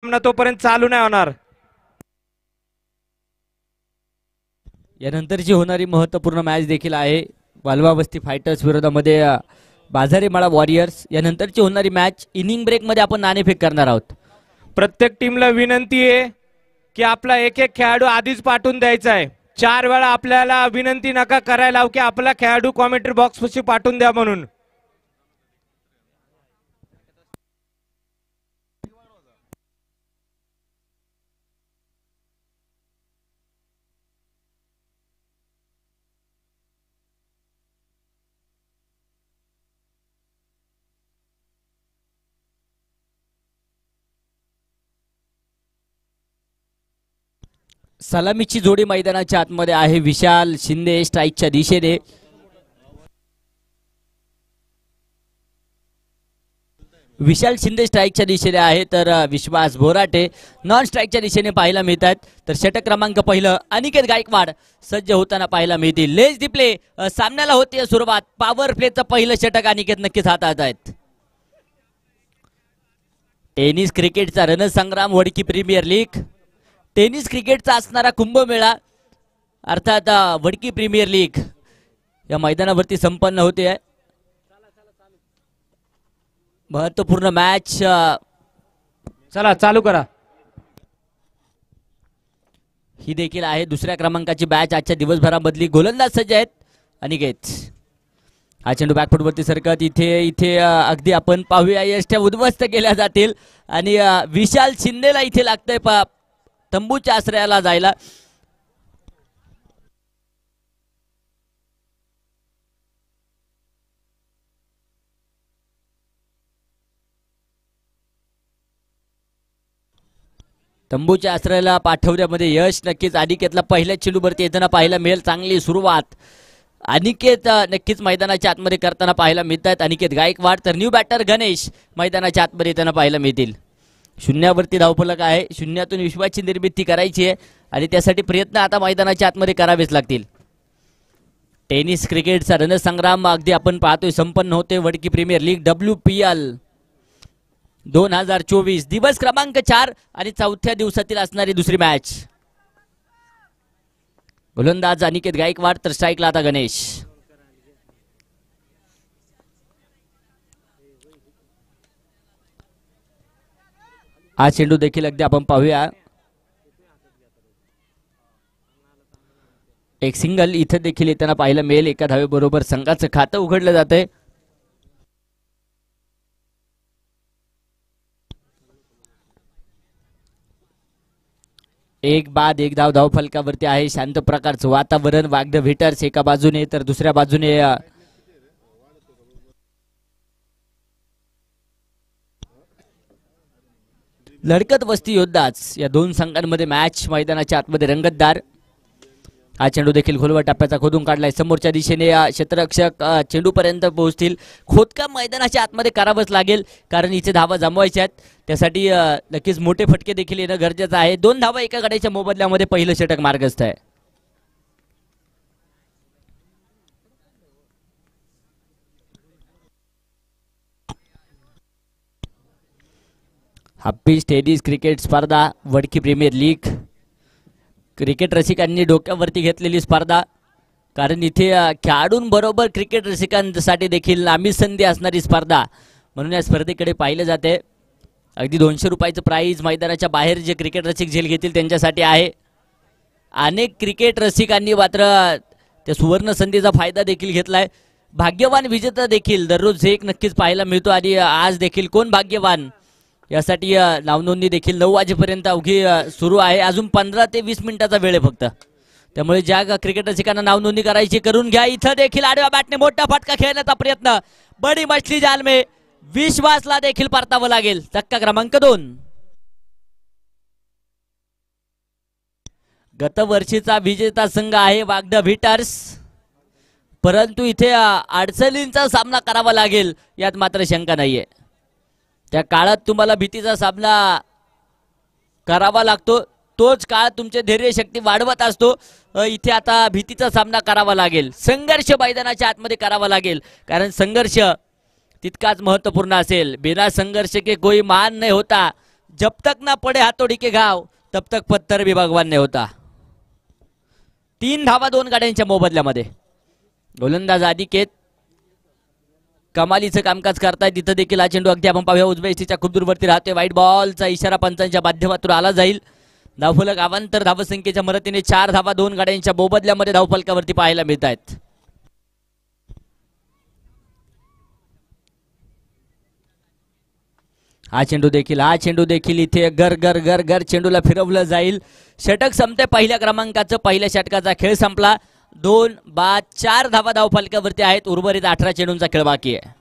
सामना तोपर्यंत चालू नाही होणार। यानंतरची होणारी महत्त्वपूर्ण मॅच देखील आहे वालवा वस्ती फायटर्स विरोधामध्ये बाजारीमाळा वॉरियर्स। यानंतरची होणारी मॅच इनिंग ब्रेक मध्ये आपण नाणेफेक करणार आहोत। प्रत्येक टीमला विनंती आहे की आपला एक एक खेळाडू आधीच पाठवून द्यायचा आहे। 4 वेळा आपल्याला विनंती नका करायला की आपला खेळाडू कॉमेंट्री बॉक्स पाशी पाठवून द्या म्हणून। सलामीची जोडी मैदानाच्या आतमध्ये आहे। विशाल शिंदे स्ट्राईकच्या दिशेने, विशाल शिंदे स्ट्राईकच्या दिशेने आहे तर विश्वास बोराटे नॉन स्ट्राईकच्या दिशेने पाहायला मिळतात। तर षटक क्रमांक पहिलं अनिकेत गायकवाड सज्ज होताना पाहायला मिळतील। लेज दी प्ले सामन्याला होती सुरुवात। पॉवर प्लेचं पहिलं षटक अनिकेत नक्कीच हातात आहेत। टेनिस क्रिकेटचा रणसंग्राम वडकी प्रीमियर लीग, टेनिस क्रिकेटचा असणारा कुंभमेळा अर्थात वडकी प्रीमियर लीग या मैदानावरती संपन्न होते आहे। महत्वपूर्ण मॅच चला चालू करा। ही देखील आहे दुसऱ्या क्रमांकाची बॅच आजच्या दिवसभरामधली। गोलंदाज सज्ज आहेत अनिकेत। हा चेंडू बॅकफुटवरती सरकत इथे अगदी आपण पाहूया यष्ट्या उद्ध्वस्त केल्या जातील आणि विशाल शिंदेला इथे लागतंय तंबूच्या आश्रयाला जायला। तंबूच्या आश्रयाला पाठवण्यामध्ये यश नक्कीच अनिकेतला पहिल्या चेंडूवरती येताना पाहायला मिळेल। चांगली सुरुवात अनिकेत नक्कीच मैदानाच्या आतमध्ये करताना पाहायला मिळतात। अनिकेत गायकवाड तर न्यू बॅटर गणेश मैदानाच्या आतमध्ये येताना पाहायला मिळतील। शून्यावरती धावफलक आहे, शून्यातून विश्वाची निर्मिती करायची आहे आणि त्यासाठी प्रयत्न आता मैदानाच्या आतमध्ये करावेच लागतील। टेनिस क्रिकेटचा रणसंग्राम अगदी आपण पाहतोय संपन्न होते वडकी प्रीमियर लीग WPL 2024 दिवस क्रमांक 4 आणि चौथ्या दिवसातील असणारी दुसरी मॅच। गोलंदाज अनिकेत गायकवाड तर स्ट्राईकला आता गणेश। हा चेंडू देखील अगदी आपण पाहूया एक सिंगल इथे देखील येताना पाहायला मिळेल। एका धावेबरोबर संघाचं खातं उघडलं जातंय। एक बाद एक धाव धावफलकावरती आहे। शांत प्रकारचं वातावरण। वागद व्हिटर्स एका बाजूने तर दुसऱ्या बाजूने लढकत वस्ती योद्धाच या दोन संघांमध्ये मॅच मैदानाच्या आतमध्ये रंगतदार। हा चेंडू देखील खोलवर टप्प्याचा खोदून काढलाय। समोरच्या दिशेने क्षेत्ररक्षक चेंडू पर्यंत पोहोचतील। खोदकाम मैदानाच्या आतमध्ये करावंच लागेल कारण इथे धावा जमवायच्या आहेत। त्यासाठी नक्कीच मोठे फटके देखील येणं गरजेचं आहे। 2 धावा एका गड्याच्या मोबदल्यामध्ये पहिलं षटक मार्गस्थ आहे। हाप्पीज टेनिस क्रिकेट स्पर्धा वडकी प्रीमियर लीग क्रिकेट रसिकांनी डोक्यावरती घेतलेली स्पर्धा कारण इथे खेळाडूंबरोबर क्रिकेट रसिकांसाठी देखील नामी संधी असणारी स्पर्धा म्हणून या स्पर्धेकडे पाहिले जाते। अगदी 200 रुपयाचं प्राइज मैदानाच्या बाहेर जे क्रिकेट रसिक झेल घेतील त्यांच्यासाठी आहे। अनेक क्रिकेट रसिकांनी मात्र त्या सुवर्ण संधीचा फायदा देखील घेतलाय। भाग्यवान विजेता देखील दररोज एक नक्कीच पाहायला मिळतो आणि आज देखील कोण भाग्यवान यासाठी नावनोंदणी देखील 9 वाजेपर्यंत अवघी सुरू आहे। अजून 15 ते 20 मिनिटाचा वेळ आहे फक्त, त्यामुळे ज्या क्रिकेट रसिकांना नावनोंदणी करायची करून घ्या। इथं देखील आडव्या बॅटने मोठा फटका खेळण्याचा प्रयत्न, बडी मछली जाल में विश्वासला देखील परतावं लागेल। चक्का क्रमांक 2 गतवर्षीचा विजेता संघ आहे वागड व्हिटर्स, परंतु इथे अडचणींचा सामना करावा लागेल यात मात्र शंका नाहीये। त्या काळात तुम्हाला भीतीचा सामना करावा लागतो, तोच काळ तुमचे धैर्य शक्ती वाढवत असतो। इथे आता भीतीचा सामना करावा लागेल, संघर्ष मैदानाच्या आतमध्ये करावा लागेल कारण संघर्ष तितकाच महत्त्वपूर्ण असेल। बिना संघर्ष के कोई मान नहीं होता, जब तक ना पडे हातोडी के घाव तब तक पत्थर भी भगवान ने होता. 3 धावा 2 गाड्यांच्या मोबदल्यामध्ये. गोलंदाज आदिकेत कमालीचं कामकाज करताय. तिथं देखील हा चेंडू अगदी आपण पाहूया उजव्या इष्टीच्या खूप दूरवरती राहतोय. वाईट बॉलचा इशारा पंचांच्या माध्यमातून आला जाईल. धावफलक अवांतर धावसंख्येच्या मदतीने 4 धावा 2 गाड्यांच्या मोबदल्यामध्ये धावफलकावरती पाहायला मिळत आहेत. हा चेंडू देखील इथे गर गर गर गर चेंडूला फिरवलं जाईल. षटक संपते पहिल्या क्रमांकाचं. पहिल्या षटकाचा खेळ संपला. 2 बाद 4 धावा धावफलकावरती आहेत. उर्वरित 18 चेंडूंचा खेळ बाकी आहे.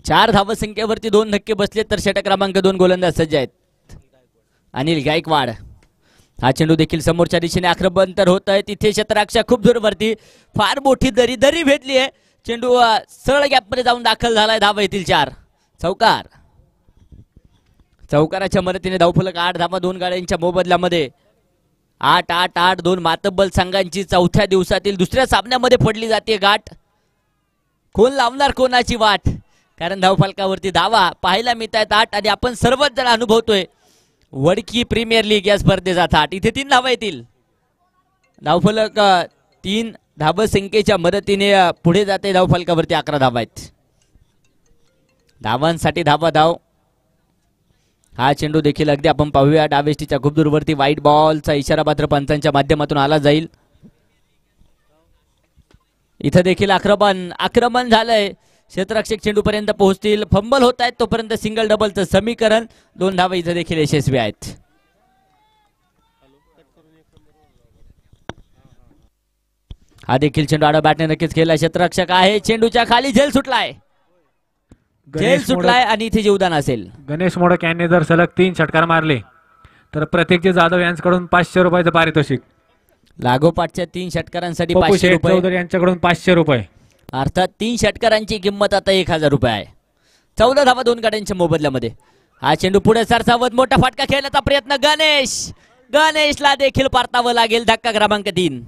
चार धावसंख्येवरती 2 धक्के बसले तर षटक क्रमांक 2 गोलंदाज सज्ज आहेत. अनिल गायकवाड. हा चेंडू देखील समोरच्या दिशेने आक्रमण होत आहे. तिथे क्षेत्राच्या खूप दूरवरती फार मोठी दरी भेटली आहे. चेंडू सरळ गॅपमध्ये जाऊन दाखल झालाय. धावा येतील 4. चौकाराच्या मदतीने धावफलक 8 धावा 2 गाड्यांच्या मोबदल्यामध्ये. 8-8-8 2 मातब्बल संघांची चौथ्या दिवसातील दुसऱ्या सामन्यामध्ये पडली जाते गाठ. कोण लावणार कोणाची वाट, कारण धावफलकावरती धावा पाहायला मिळत आहेत 8 आणि आपण सर्वच जण अनुभवतोय वडकी प्रीमियर लीग या स्पर्धेचा थाट. इथे 3 धावा येतील. धावफलक 3 धावसंख्येच्या मदतीने पुढे जाते. धावफलकावरती 11 धावा आहेत. धावांसाठी धाव. हा चेंडू देखील अगदी आपण पाहूया डावेष्टीच्या खूप दूरवरती. वाईट बॉलचा इशारा मात्र पंचांच्या माध्यमातून आला जाईल. इथं देखील आक्रमण झालंय. क्षेत्ररक्षक चेंडू पर्यंत पोहोचतील. फंबल होत आहेत तोपर्यंत सिंगल डबलचं समीकरण. 2 धावा इथं देखील यशस्वी आहेत. हा देखील चेंडू आडा बॅटने नक्कीच केला. क्षेत्ररक्षक आहे. चेंडूच्या खाली झेल सुटलाय आणि इथे जीवदान असेल. गणेश मोडक यांनी जर सलग 3 षटकार मारले तर प्रत्येकजी जाधव यांच्याकडून 500 रुपयाचं पारितोषिक. लागोपाठच्या 3 षटकारांसाठी 500 रुपये. चौधरी यांच्याकडून 500 रुपये. अर्थात 3 षटकारांची किंमत आता 1000 रुपये आहे. 14 धावा 2 गाड्यांच्या मोबदल्यामध्ये. हा चेंडू पुढे सरसावत मोठा फटका खेळण्याचा प्रयत्न. गणेशला देखील परतावं लागेल. धक्का क्रमांक 3.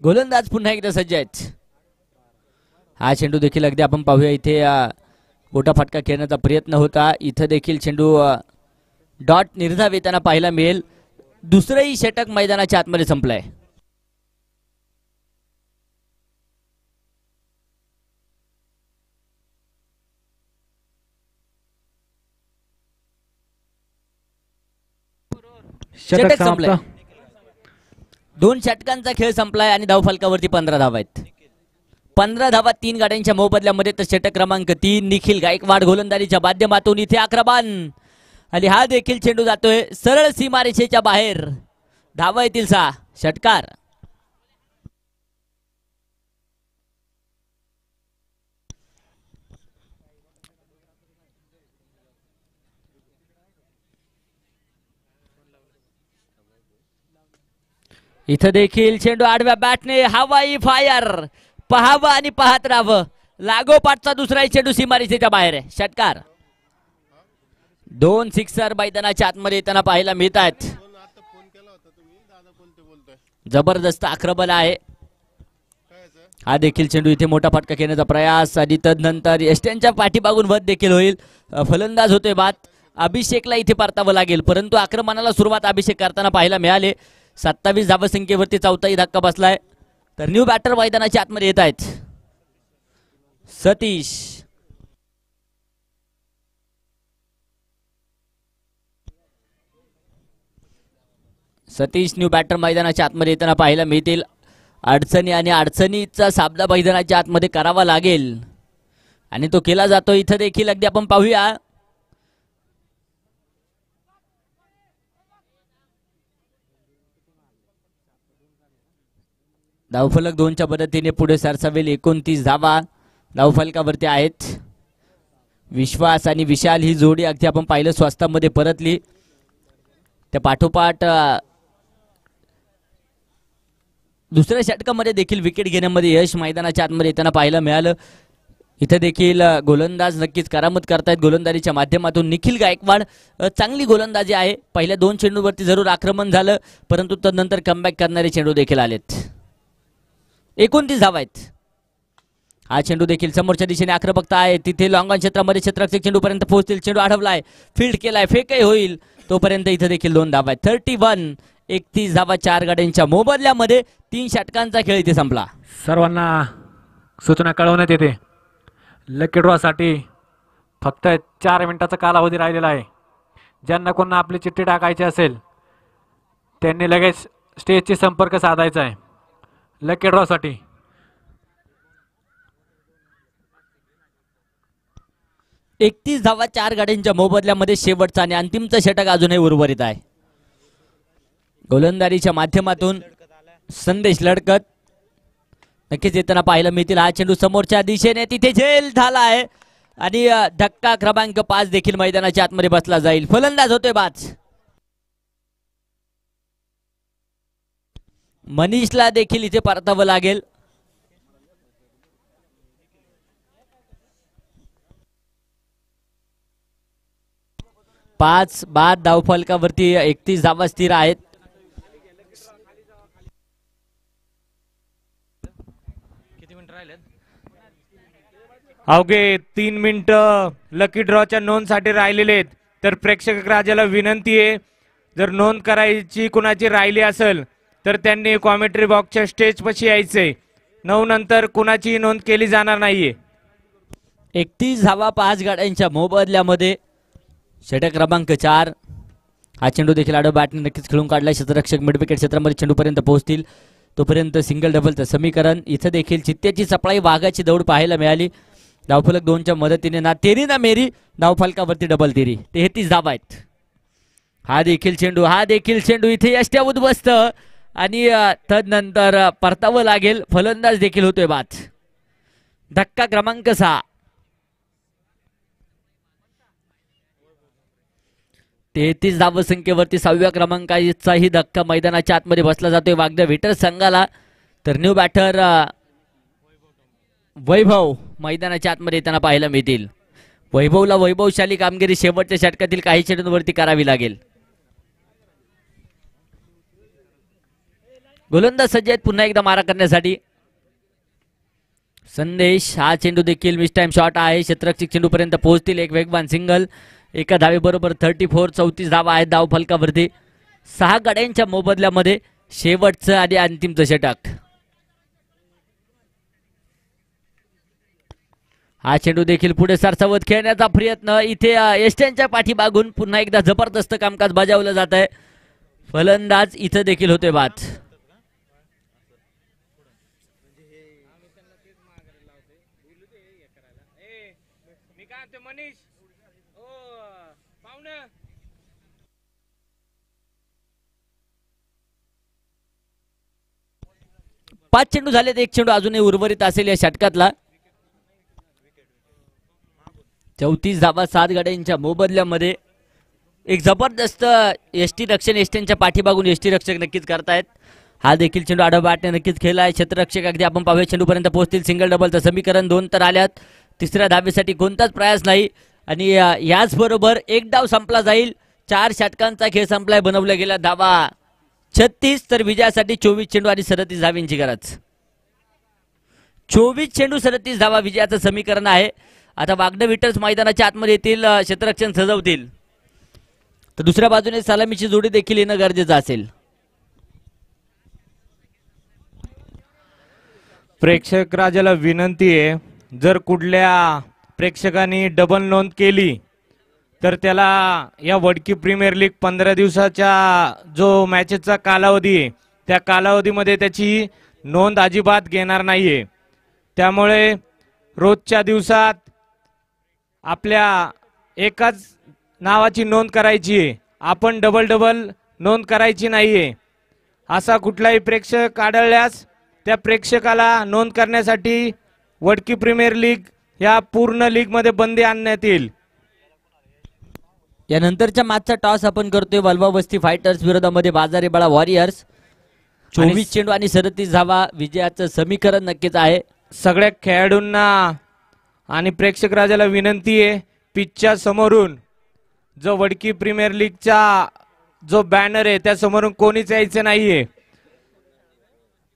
गोलंदाज पुन्हा एकदा सज्ज आहेत. हा चेंडू देखील अगदी आपण पाहूया इथे मोठा फटका खेळण्याचा प्रयत्न होता. इथं देखील चेंडू डॉट निर्धाव येताना पाहायला मिळेल. दुसरंही षटक मैदानाच्या आतमध्ये संपलंय. षटक संपलंय. 2 षटकांचा खेळ संपलाय आणि धावफलकावरती 15 धावा आहेत. 15 धावा 3 गाड्यांच्या मोबदल्यामध्ये. तर षटक क्रमांक 3 निखिल गायकवाड गोलंदाजीच्या माध्यमातून इथे आक्रमण आणि हा देखील चेंडू जातोय सरळ सीमारेषेच्या बाहेर. धावा येतील 6. षटकार. इथं देखील चेंडू आडव्या बॅटने हवाई फायर. पहावं आणि पाहत राहावं. लागोपाठचा दुसरा चेंडू सीमारेषेच्या बाहेर आहे. षटकार. 2 सिक्सर मैदानाच्या आतमध्ये येताना पाहायला मिळत आहेत. जबरदस्त आक्रमण आहे. हा देखील चेंडू इथे मोठा फटका खेळण्याचा प्रयास आणि तदनंतर यष्ट्यांच्या पाठीमागून वध देखील होईल. फलंदाज होतोय बाद. अभिषेकला इथे परतावं लागेल, परंतु आक्रमणाला सुरुवात अभिषेक करताना पाहायला मिळाले. 27 धावसंख्येवरती चौथाही धक्का बसलाय. तर न्यू बॅटर मैदानाच्या आतमध्ये येत आहेत. सतीश न्यू बॅटर मैदानाच्या आतमध्ये येताना पाहायला मिळतील. अडचणी आणि अडचणीचा सामना मैदानाच्या आतमध्ये करावा लागेल आणि तो केला जातो इथं देखील. अगदी आपण पाहूया धावफलक 2च्या मदतीने पुढे सरसावेल. 29 धावा धावफलकावरती आहेत. विश्वास आणि विशाल ही जोडी अगदी आपण पाहिलं स्वस्तामध्ये परतली. त्या पाठोपाठ दुसऱ्या षटकामध्ये देखील विकेट घेण्यामध्ये यश मैदानाच्या आतमध्ये येताना पाहायला मिळालं. इथे देखील गोलंदाज नक्कीच करामत करतायत गोलंदाजीच्या माध्यमातून. निखिल गायकवाड चांगली गोलंदाजी आहे. पहिल्या 2 चेंडूवरती जरूर आक्रमण झालं परंतु तदनंतर कमबॅक करणारे चेंडू देखील आलेत. 29 धावा आहेत. हा चेंडू देखील समोरच्या दिशेने आक्रमकता आहे. तिथे लॉंग ऑन क्षेत्रामध्ये क्षेत्ररक्षक चेंडूपर्यंत पोहोचतील. चेंडू अडवलाय, फील्ड केलाय, फेकही होईल तोपर्यंत इथे देखील 2 धावा आहेत. 31 31 धावा 4 गाड्यांच्या मोबदल्यामध्ये. 3 षटकांचा खेळ इथे संपला. सर्वांना सूचना कळवण्यात येते लकी ड्रॉ साठी फक्त 4 मिनिटाचा कालावधी राहिलेला आहे. ज्यांना कोणा आपली चिठ्ठी टाकायची असेल त्यांनी लगेच स्टेजशी संपर्क साधायचा आहे लकी ड्रॉ साठी. एकतीस धावा 4 गाड्यांच्या मोबदल्यामध्ये शेवटचा आणि अंतिमचं षटक अजूनही उर्वरित आहे. गोलंदाजीच्या माध्यमातून संदेश लडकत नक्कीच येताना पाहायला मिळतील. हा चेंडू समोरच्या दिशेने तिथे झेल झाला आहे आणि धक्का क्रमांक 5 देखील मैदानाच्या आतमध्ये बसला जाईल. फलंदाज होतोय बाज. मनीषला देखील इथे परतावं लागेल. पाच बाद धावफलकावरती 31 धावा स्थिर आहेत. अवघे 3 मिनिटं लकी ड्रॉच्या नोंदसाठी राहिलेले आहेत. तर प्रेक्षक राजाला विनंती आहे जर नोंद करायची कुणाची राहिली असेल तर त्यांनी कॉमेंट्री बॉक्सच्या स्टेज पाशी यायचंय. 9 नंतर कुणाची नोंद केली जाणार नाहीये. 31 धावा 5 गाड्यांच्या मोबदल्यामध्ये षटक क्रमांक 4. हा चेंडू देखील आडव बॅटने नक्कीच खेळून काढला. क्षेत्ररक्षक मिड विकेट क्षेत्रामध्ये चेंडूपर्यंत पोहोचतील तोपर्यंत सिंगल डबलचं समीकरण. इथं देखील चित्त्याची सपळाई वाघाची दौड पाहायला मिळाली. धावफलक 2च्या मदतीने ना तेरी ना मेरी धावफलकावरती डबल तेरी. 33 धावा आहेत. हा देखील चेंडू इथे यष्ट्या उद्ध्वस्त आणि तदनंतर परतावं लागेल. फलंदाज देखील होतोय बाद. धक्का क्रमांक 6. 33 धावसंख्येवरती 6व्या क्रमांकाचाही धक्का मैदानाच्या आतमध्ये बसला जातोय वागदा व्हिटर संघाला. तर न्यू बॅटर वैभव मैदानाच्या आतमध्ये येताना पाहायला मिळतील. वैभवला वैभवशाली कामगिरी शेवटच्या षटकातील काही चेंडूंवरती करावी लागेल. गोलंदाज सज्ज आहेत पुन्हा एकदा मारा करण्यासाठी. संदेश हा चेंडू देखील मिस टाइम शॉट आहे. क्षेत्ररक्षक चेंडूपर्यंत पोहोचतील. एक वेगवान सिंगल. एका धावेबरोबर 34 34 धावा आहेत धावफलकावरती. 6 गाड्यांच्या मोबदल्यामध्ये शेवटचं आणि अंतिमचं षटक. हा चेंडू देखील पुढे सरसावत खेळण्याचा प्रयत्न. इथे एस्ट्यांच्या पाठीमागून पुन्हा एकदा जबरदस्त कामकाज बजावलं जात आहे. फलंदाज इथं देखील होते बाद. पाच चेंडू झालेत. 1 चेंडू अजूनही उर्वरित असेल या षटकातला. 34 धावा 7 गाड्यांच्या मोबदल्यामध्ये एक जबरदस्त एसटी रक्षण एसटीच्या पाठीमागून एसटी रक्षक नक्कीच करतायत. हा देखील चेंडू आडवा बॅटने नक्कीच खेळलाय. क्षेत्ररक्षक अगदी आपण पाहूया चेंडूपर्यंत पोहोचतील. सिंगल डबलचं समीकरण. 2 तर आल्यात. तिसऱ्या धावेसाठी कोणताच प्रयास नाही आणि याचबरोबर एक डाव संपला जाईल. 4 षटकांचा खेळ संपलाय. बनवल्या गेल्या धावा 36. तर विजयासाठी 24 चेंडू आणि 37 धावींची गरज. 24 चेंडू 37 धावा विजयाचं समीकरण आहे. आता वागडे विटर्स मैदानाच्या आतमध्ये येतील. क्षेत्ररक्षण सजवतील. तर दुसऱ्या बाजूने सलामीची जोडी देखील येणं गरजेचं असेल. प्रेक्षक राजाला विनंती आहे जर कुठल्या प्रेक्षकांनी डबल नोंद केली तर त्याला या वडकी प्रीमियर लीग 15 दिवसाच्या जो मॅचेसचा कालावधी आहे त्या कालावधीमध्ये त्याची नोंद अजिबात घेणार नाहीये. त्यामुळे रोजच्या दिवसात आपल्या एकाच नावाची नोंद करायची आहे. आपण डबल डबल नोंद करायची नाहीये. असा कुठलाही प्रेक्षक आढळल्यास त्या प्रेक्षकाला नोंद करण्यासाठी वडकी प्रीमियर लीग या पूर्ण लीग मध्ये बंदी आणण्यात येईल. यानंतरच्या मॅचचा टॉस आपण करतोय वालवा वस्ती फायटर्स विरोधामध्ये बाजारी बाळा वॉरियर्स. 24 चेंडू आणि 37 धावा विजयाचं समीकरण नक्कीच आहे. सगळ्या खेळाडूंना आणि प्रेक्षक राजाला विनंती आहे, पिचच्या समोरून जो वडकी प्रीमियर लीगचा जो बॅनर आहे त्या समोरून कोणीच यायचं नाहीये.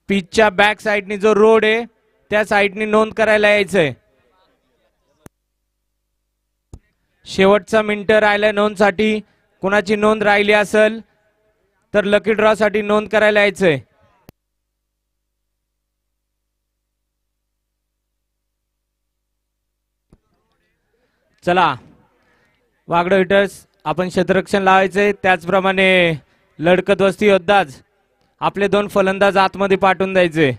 पिचच्या बॅक साइडनी जो रोड आहे त्या साइडनी नोंद करायला यायचंय. शेवटचा मिनिट राहिला नोंदसाठी. कुणाची नोंद राहिली असेल तर लकी ड्रॉ साठी नोंद करायला यायचंय. चला वागडो हिटर्स आपण क्षेत्ररक्षण लावायचंय. त्याचप्रमाणे लढकत वस्ती योद्धाच आपले 2 फलंदाज आतमध्ये पाठवून द्यायचे.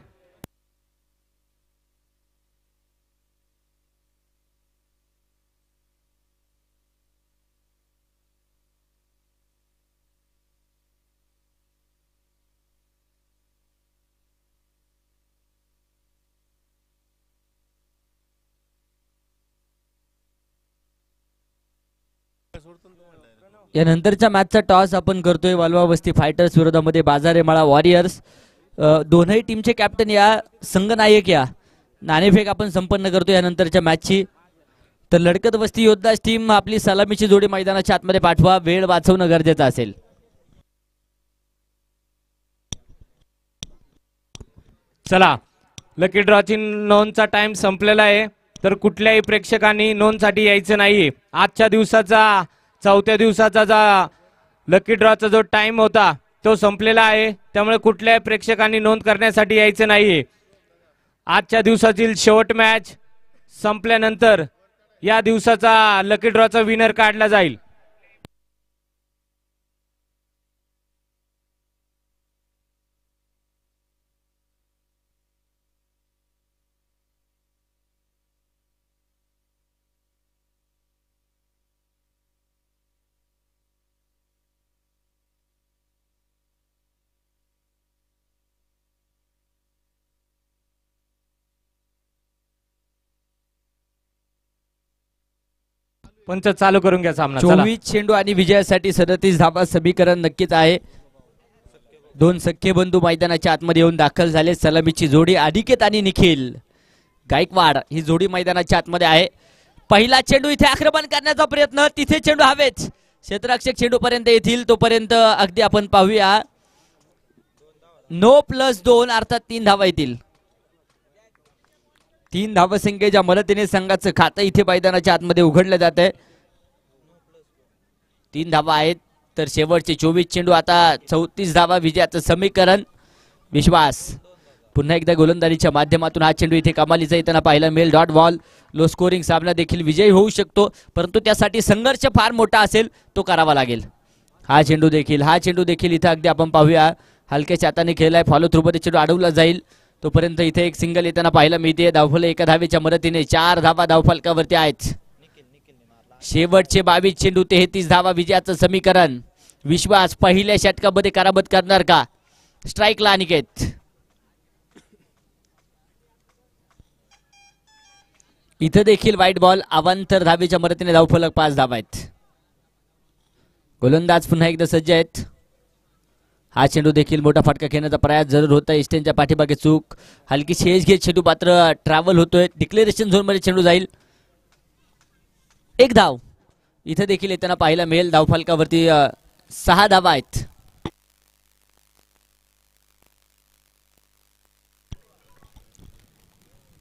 यानंतरच्या मॅचचा टॉस आपण करतोय वालवा वस्ती फायटर्स विरोधामध्ये बाजारे माळा वॉरियर्स. दोनही टीमचे कॅप्टन या संघनायक या नाणेफेक आपण संपन्न करतो यानंतरच्या मॅचची. तर लढकत वस्ती योद्धाच टीम आपली सलामीची जोडी मैदानाच्या आतमध्ये पाठवा. वेळ वाचवणं गरजेचं असेल. चला लकी ड्रॉची नोंदचा टाइम संपलेला आहे. तर कुठल्याही प्रेक्षकांनी नोंदसाठी यायचं नाही. आजच्या दिवसाचा 4थ्या दिवसाचा जा लकी ड्रॉचा जो टाइम होता तो संपलेला आहे. त्यामुळे कुठल्याही प्रेक्षकांनी नोंद करण्यासाठी यायचं नाहीये. आजच्या दिवसातील शेवट मॅच संपल्यानंतर या दिवसाचा लकी ड्रॉचा विनर काढला जाईल. पंच चालू करून घ्या सामना. चला 24 चेंडू आणि विजयासाठी 37 धावा समीकरण नक्कीच आहे. 2 सख्खे बंधू मैदानाच्या आतमध्ये येऊन दाखल झाले. सलामीची जोडी अनिकेत आणि निखिल गायकवाड ही जोडी मैदानाच्या आतमध्ये आहे. पहिला चेंडू इथे आक्रमण करण्याचा प्रयत्न. तिथे चेंडू हवेच. क्षेत्ररक्षक चेंडू पर्यंत येतील तोपर्यंत अगदी आपण पाहूया. 9+2 अर्थात 3 धावा येतील. 3 धावसंख्येच्या मदतीने संघाचं खातं इथे मैदानाच्या आतमध्ये उघडलं जात आहे. 3 धावा आहेत. तर शेवटचे 24 चेंडू आता 34 धावा विजयाचं समीकरण. विश्वास पुन्हा एकदा गोलंदाजीच्या माध्यमातून हा चेंडू इथे कमालीचा येताना पाहायला मिळेल. डॉट बॉल लो स्कोरिंग सामना देखील विजयी होऊ शकतो, परंतु त्यासाठी संघर्ष फार मोठा असेल तो करावा लागेल. हा चेंडू देखील इथे अगदी आपण पाहूया हलक्याच्या हाताने खेळलाय. फॉलो थ्रू मध्ये चेंडू अडवला जाईल तोपर्यंत इथे एक सिंगल येताना पाहायला मिळते. धावफल एका धावेच्या मदतीने 4 धावा धावफलकावरती आहेत. शेवटचे 22 चेंडू 33 धावा विजयाचं समीकरण. विश्वास पहिल्या षटकामध्ये करामत करणार का? स्ट्राईकला अनिकेत. इथं देखील वाईट बॉल. अवांतर धावेच्या मदतीने धावफलक 5 धावा आहेत. गोलंदाज पुन्हा एकदा सज्ज आहेत. हा चेंडू देखील मोठा फटका खेळण्याचा प्रयास जरूर होता. इस्टेनच्या पाठीमागे चूक. हलकी शेज घेत चेंडू पात्र ट्रॅव्हल होतोय. डिक्लेरेशन झोन मध्ये चेंडू जाईल. 1 धाव इथे देखील येताना पाहायला मिळेल. धावफलकावरती 6 धावा आहेत.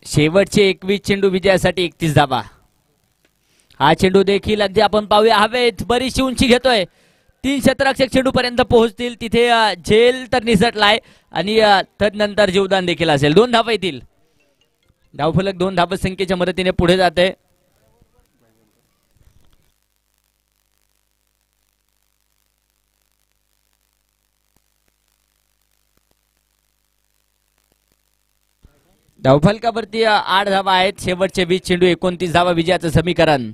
शेवटचे 21 चेंडू विजयासाठी 31 धावा. हा चेंडू देखील अगदी आपण पाहूया हवेत बरीचशी उंची घेतोय. 3 क्षेत्ररक्षक चेंडू पर्यंत पोहोचतील. तिथे झेल तर निसटलाय आणि तदनंतर जीवदान देखील असेल. 2 धावा येतील. धावफलक 2 धावसंख्येच्या मदतीने पुढे जाते. धावफलकावरती 8 धावा आहेत. शेवटचे 20 चेंडू 29 धावा विजयाचं समीकरण.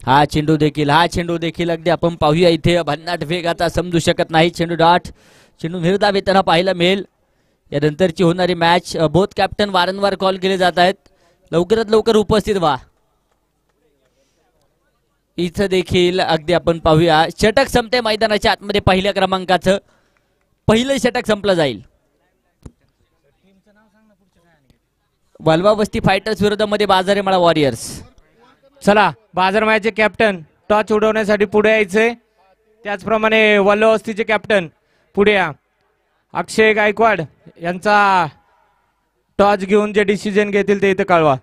हा चेंडू देखील अगदी आपण पाहूया इथे भन्नाट वेग आता समजू शकत नाही. चेंडू डॉट, चेंडू निर्धाव येताना पाहायला मिळेल. यानंतरची होणारी मॅच बोथ कॅप्टन वारंवार कॉल केले जात आहेत. लवकरात लवकर उपस्थित व्हा. इथं देखील अगदी आपण पाहूया षटक संपते मैदानाच्या आतमध्ये. पहिल्या क्रमांकाचं पहिलं षटक संपलं जाईल. वालवा वस्ती फायटर्स विरोधामध्ये बाजारेमाळा वॉरियर्स. चला बाजारमाळ्याचे कॅप्टन टॉच उडवण्यासाठी पुढे यायचे. त्याचप्रमाणे वल्लवस्तीचे कॅप्टन पुढे या. अक्षय गायकवाड यांचा टॉच घेऊन जे डिसिजन घेतील ते इथे कळवा.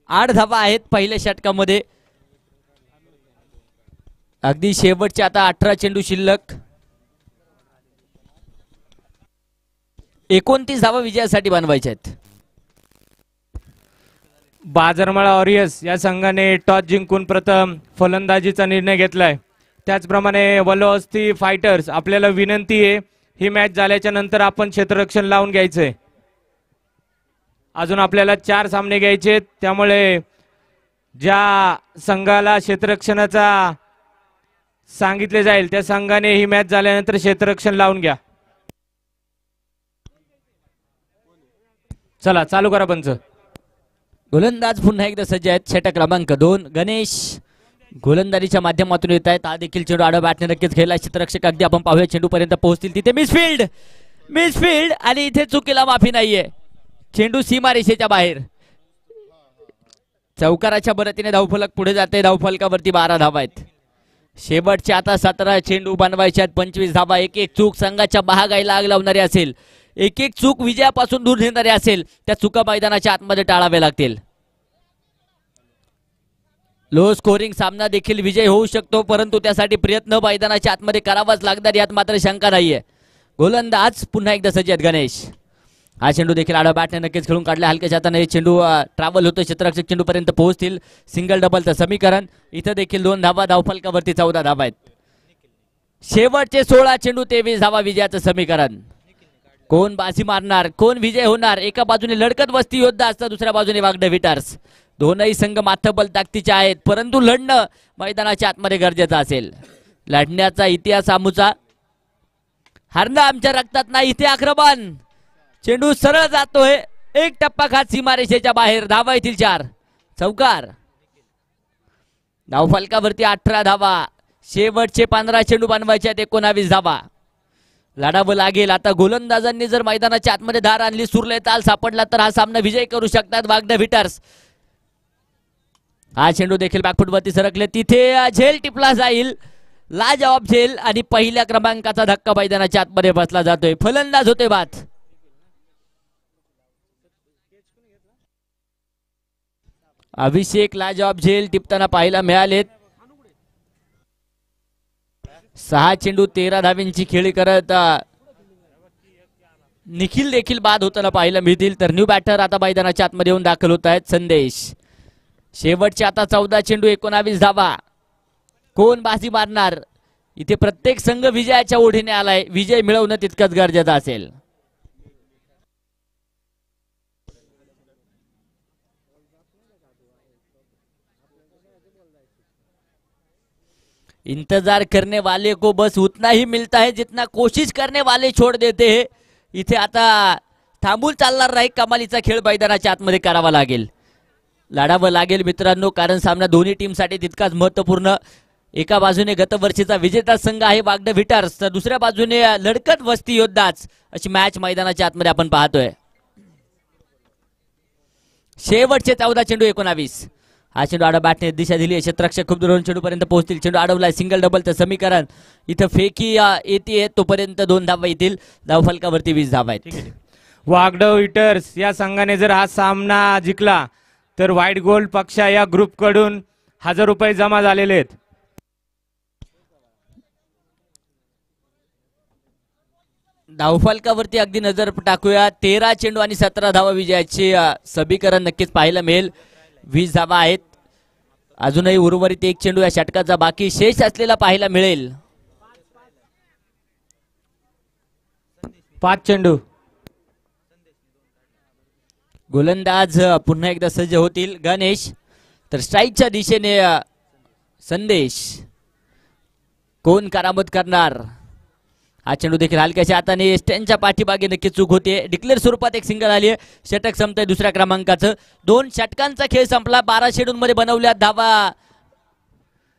आठ धावा आहेत पहिल्या षटकामध्ये. अगदी शेवटचे आता 18 चेंडू शिल्लक. 29 धावा विजयासाठी बनवायच्या आहेत. बाजारमाळा वॉरियर्स या संघाने टॉस जिंकून प्रथम फलंदाजीचा निर्णय घेतलाय. त्याचप्रमाणे वल्लवस्ती फायटर्स आपल्याला विनंती आहे ही मॅच झाल्याच्या नंतर आपण क्षेत्ररक्षण लावून घ्यायचंय. अजून आपल्याला 4 सामने घ्यायचे. त्यामुळे ज्या संघाला क्षेत्ररक्षणाचा सांगितले जाईल त्या संघाने ही मॅच झाल्यानंतर क्षेत्ररक्षण लावून घ्या. चला चालू करा पंच. गोलंदाज पुन्हा एकदा सज्ज आहेत. षटक क्रमांक 2 गणेश गोलंदाजीच्या माध्यमातून येत आहेत. हा देखील चेंडू आडवा बॅटने नक्कीच खेळला. क्षेत्ररक्षक अगदी आपण पाहूया चेंडू पर्यंत पोहोचतील तिथे मिसफील्ड आणि इथे चुकीला माफी नाहीये. चेंडू सीमारेषेच्या बाहेर. चौकाराच्या बरतीने धावफलक पुढे जाते. धावफलकावरती 12 धावा आहेत. शेवटचे आता 17 चेंडू बनवायचे 25 धावा. एक एक चूक संघाच्या महागाईला आग लावणारी असेल, एक एक चूक विजयापासून दूर नेणारी असेल, त्या चुका मैदानाच्या आतमध्ये टाळाव्या लागतील. लो स्कोरिंग सामना देखील विजय होऊ शकतो, परंतु त्यासाठी प्रयत्न मैदानाच्या आतमध्ये करावाच लागणार यात मात्र शंका नाहीये. गोलंदाज पुन्हा एकदा सज्ज आहेत गणेश. हा चेंडू देखील आडवा बॅटने नक्कीच खेळून काढला. हलक्याच्या हाताने चेंडू ट्रॅव्हल होतो. क्षेत्ररक्षक चेंडू पर्यंत पोहोचतील. सिंगल डबलचं समीकरण. इथं देखील 2 धावा. धावफलकावरती 14 धावा आहेत. शेवटचे 16 चेंडू 23 धावा विजयाचं समीकरण. कोण बाजी मारणार, कोण विजय होणार? एका बाजूने लढकत वस्ती योद्धा असतात, दुसऱ्या बाजूने वागड विटार्स. दोनही संघ माथबल ताकदीचे आहेत, परंतु लढणं मैदानाच्या आतमध्ये गरजेचं असेल. लढण्याचा इतिहास आमूचा, हरणं आमच्या रक्तात नाही. इथे आक्रमण. चेंडू सरळ जातोय. एक टप्पा खात सीमारेषेच्या बाहेर. धावा येथील 4. चौकार. धावफलकावरती 18 धावा. शेवटचे 15 चेंडू बनवायचे आहेत. 19 धावा. लढावं लागेल. आता गोलंदाजांनी जर मैदानाच्या आतमध्ये धार आणली, सुरले ताल सापडला तर हा सामना विजय करू शकतात वागड विटर्स. हा चेंडू देखील बॅकफुटवरती सरकले. तिथे झेल टिपला जाईल. लाजवाब झेल आणि पहिल्या क्रमांकाचा धक्का मैदानाच्या आतमध्ये बसला जातोय. फलंदाज होते बाद. अभिषेक लाजवाब झेल टिपताना पाहायला मिळालेत. 6 चेंडू 13 धावींची खेळी करत निखिल देखील बाद होताना पाहायला मिळतील. तर न्यू बॅटर आता मैदानाच्या आतमध्ये येऊन दाखल होत आहेत. संदेश. शेवटचे आता 14 चेंडू 19 धावा. कोण बाजी मारणार? इथे प्रत्येक संघ विजयाच्या ओढीने आलाय. विजय मिळवणं तितकंच गरजेचं असेल. इंतजार करने वाले को बस उतना ही मिलता है जितना कोशिश करने वाले छोड़ देते हैं. इथे आता थांबून चालणार नाही. कमालीचा खेळ मैदानाच्या आतमध्ये करावा लागेल. लढावं लागेल मित्रांनो, कारण सामना दोन्ही टीमसाठी तितकाच महत्त्वपूर्ण. एका बाजूने गतवर्षीचा विजेता संघ आहे वागड विटार्स, तर दुसऱ्या बाजूने लढकत वस्ती योद्धाच. अशी मॅच मैदानाच्या आतमध्ये आपण पाहतोय. शेवटचे 14 चेंडू 19. हा चेंडू आडवा बॅटने दिशा दिली. क्षेत्ररक्षक खूप दूर चेंडू पर्यंत पोहोचतील. चेंडू अडवलाय. सिंगल डबलचं समीकरण. इथं फेकी येते तोपर्यंत 2 धावा येतील. धावफलकावरती 20 धावा आहेत. वागड विटर्स या संघाने जर हा सामना जिंकला तर व्हाईट गोल्ड पक्ष या ग्रुप कडून 1000 रुपये जमा झालेले आहेत. धावफलकावरती अगदी नजर टाकूया. 13 चेंडू आणि 17 धावा विजयाचे समीकरण नक्कीच पाहायला मिळेल. 20 धावा आहेत. अजूनही उर्वरित एक चेंडू या षटकाचा बाकी शेष असलेला पाहायला मिळेल. 5 चेंडू. गोलंदाज पुन्हा एकदा सज्ज होतील गणेश. तर स्ट्राईकच्या दिशेने संदेश. कोण करामत करणार? हा चेंडू देखील हलक्याच्या हाताने स्टँडच्या पाठीमागे नक्की चूक होते. डिक्लेअर स्वरूपात एक सिंगल आली आहे. षटक संपतंय दुसऱ्या क्रमांकाचं. 2 षटकांचा खेळ संपला. 12 चेंडूंमध्ये बनवल्या धावा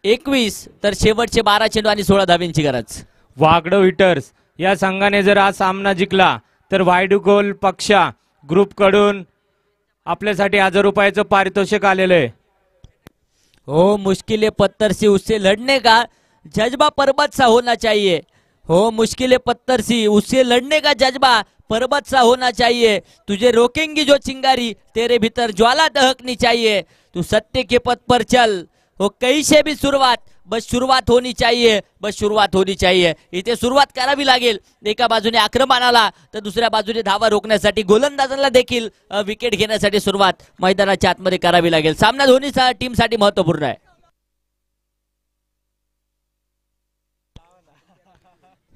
21, तर शेवटचे 12 चेंडू आणि 16 धाव्यांची गरज. वागडो हिटर्स या संघाने जर हा सामना जिंकला तर वायडू पक्षा ग्रुप कडून आपल्यासाठी 1000 रुपयाचं पारितोषिक आलेलं आहे. हो, मुश्किल पत्थर से उससे लड़ने का जज्बा पर्वत सा होना चाहिए. हो, मुश्किल पत्थर सी उससे लड़ने का जज्बा पर्वत सा होना चाहिए. तुझे रोकेंगी जो चिंगारी, तेरे भीतर ज्वाला दहकनी चाहिए. तू सत्य के पथ पर चल. हो, कहीं से भी शुरुआत, बस शुरुआत होनी चाहिए, बस शुरुआत होनी चाहिए. इथे सुरुवात करावी लागेल. एका बाजूने आक्रमणाला तर दुसऱ्या बाजूने धावा रोखण्यासाठी गोलंदाजांना देखील विकेट घेण्यासाठी सुरुवात मैदानाच्या आतमध्ये करावी लागेल. सामना दोन्ही टीमसाठी महत्त्वपूर्ण आहे.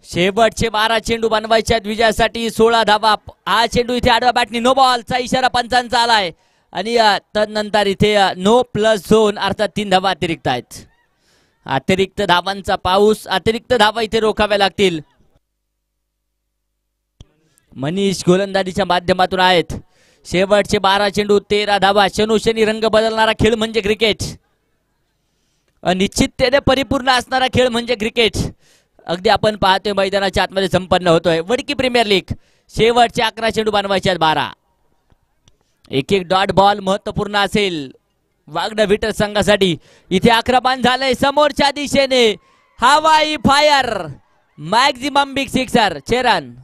शेवटचे 12 चेंडू बनवायचे आहेत विजयासाठी. 16 धावा. हा चेंडू इथे आडव्या बॅटनी नो बॉलचा इशारा पंचांचा आलाय आणि तदनंतर इथे नो प्लस झोन अर्थात 3 धावा अतिरिक्त आहेत. अतिरिक्त धावांचा पाऊस, अतिरिक्त धावा इथे रोखाव्या लागतील. मनीष गोलंदाजीच्या माध्यमातून आहेत. शेवटचे 12 चेंडू 13 धावा. शनोशनी रंग बदलणारा खेळ म्हणजे क्रिकेट. अनिश्चिततेने परिपूर्ण असणारा खेळ म्हणजे क्रिकेट. अगदी आपण पाहतोय मैदानाच्या आतमध्ये संपन्न होतोय वडकी प्रीमियर लीग. शेवटचे 11 चेंडू बनवायचे आहेत 12. एक एक डॉट बॉल महत्वपूर्ण असेल वागडा विटर संघासाठी. इथे आक्रमण झालंय समोरच्या दिशेने. हवाई फायर, मॅक्झिमम बिग सिक्सर. चेरन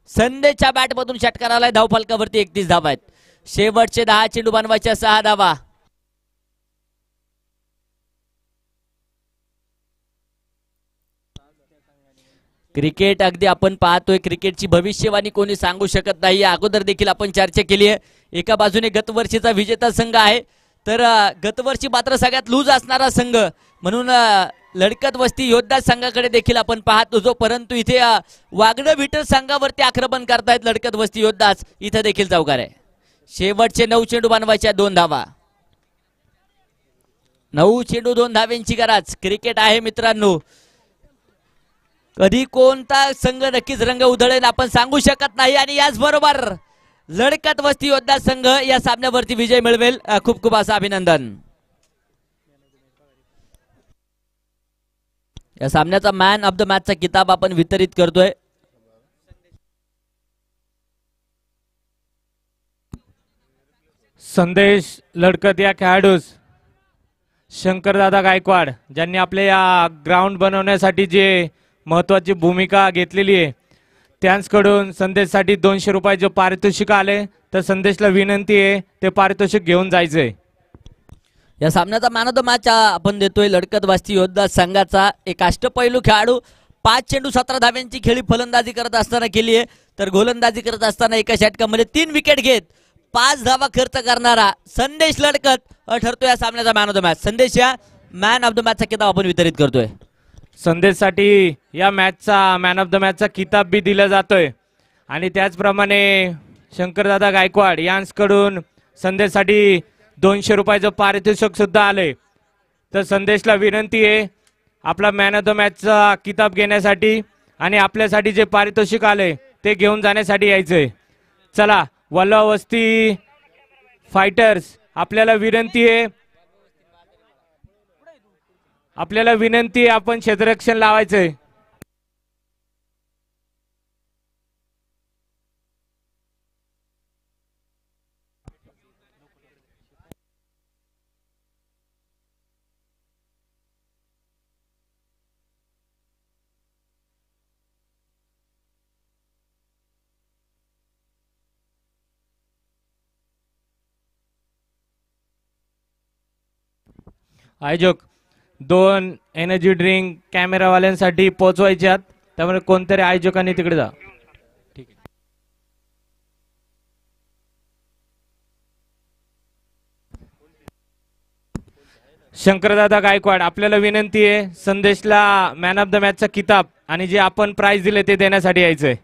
संदेशच्या बॅटमधून षटकार आलाय. धावफलकावरती 31 धावा आहेत. शेवटचे 10 चेंडू बनवायच्या 6 धावा. क्रिकेट अगदी आपण पाहतोय. क्रिकेटची भविष्यवाणी कोणी सांगू शकत नाही. अगोदर देखील आपण चर्चा केली आहे. एका बाजूने गतवर्षीचा विजेता संघ आहे, तर गतवर्षी मात्र सगळ्यात लूज असणारा संघ म्हणून लडकत वस्ती योद्धा संघाकडे देखील आपण पाहत होतो. परंतु इथे वागडं विटर संघावरती आक्रमण करतायत लडकत वस्ती योद्धाच. इथे देखील चौकार आहे. शेवटचे 9 चेंडू बनवायच्या 2 धावा. 9 चेंडू 2 धाव्यांची गरज. क्रिकेट आहे मित्रांनो. कधी कोणता संघ नक्कीच रंग उधळेल आपण सांगू शकत नाही. आणि याचबरोबर लडकत वस्ती योद्धा संघ या सामन्यावरती विजय मिळवेल. खूप खूप असं अभिनंदन. या सामन्याचा मॅन ऑफ द मॅचचा किताब आपण वितरित करतोय. संदेश लडकत या खेळाडूस शंकरदादा गायकवाड ज्यांनी आपल्या या ग्राउंड बनवण्यासाठी जे महत्वाची भूमिका घेतलेली आहे त्यांच्याकडून संदेशसाठी 200 रुपयाचे पारितोषिक आले. तर संदेशला विनंती आहे ते पारितोषिक घेऊन जायचंय. या सामन्याचा मॅन ऑफ द मॅच आपण देतोय लडकत वस्ती योद्धा संघाचा एक अष्टपैलू खेळाडू. 5 चेंडू 17 धाव्यांची खेळी फलंदाजी करत असताना केली आहे. तर गोलंदाजी करत असताना एका षटकामध्ये 3 विकेट घेत 5 धावा खर्च करणारा संदेश लडकत ठरतोय या सामन्याचा मॅन ऑफ द मॅच. संदेश या मॅन ऑफ द मॅचचा किताब आपण वितरित करतोय. संदेशसाठी या मॅचचा मॅन ऑफ द मॅचचा किताब बी दिला जातोय. आणि त्याचप्रमाणे शंकरदादा गायकवाड यांच्याकडून संदेशसाठी 200 रुपयाचं पारितोषिक सुद्धा आले. तर संदेशला विनंती आहे आपला मॅन ऑफ द मॅचचा किताब घेण्यासाठी आणि आपल्यासाठी जे पारितोषिक आले ते घेऊन जाण्यासाठी यायचंय. चला वल्लभ वस्ती फायटर्स आपल्याला विनंती आहे आपण क्षेत्ररक्षण लावायचंय. आयोजक 2 एनर्जी ड्रिंक कॅमेरावाल्यांसाठी पोहोचवायच्यात. त्यामुळे कोणतरी आयोजकांनी तिकडे जा. ठीक आहे. शंकरदादा गायकवाड आपल्याला विनंती आहे संदेशला मॅन ऑफ द मॅचचा किताब आणि जे आपण प्राइज दिले ते देण्यासाठी यायचंय.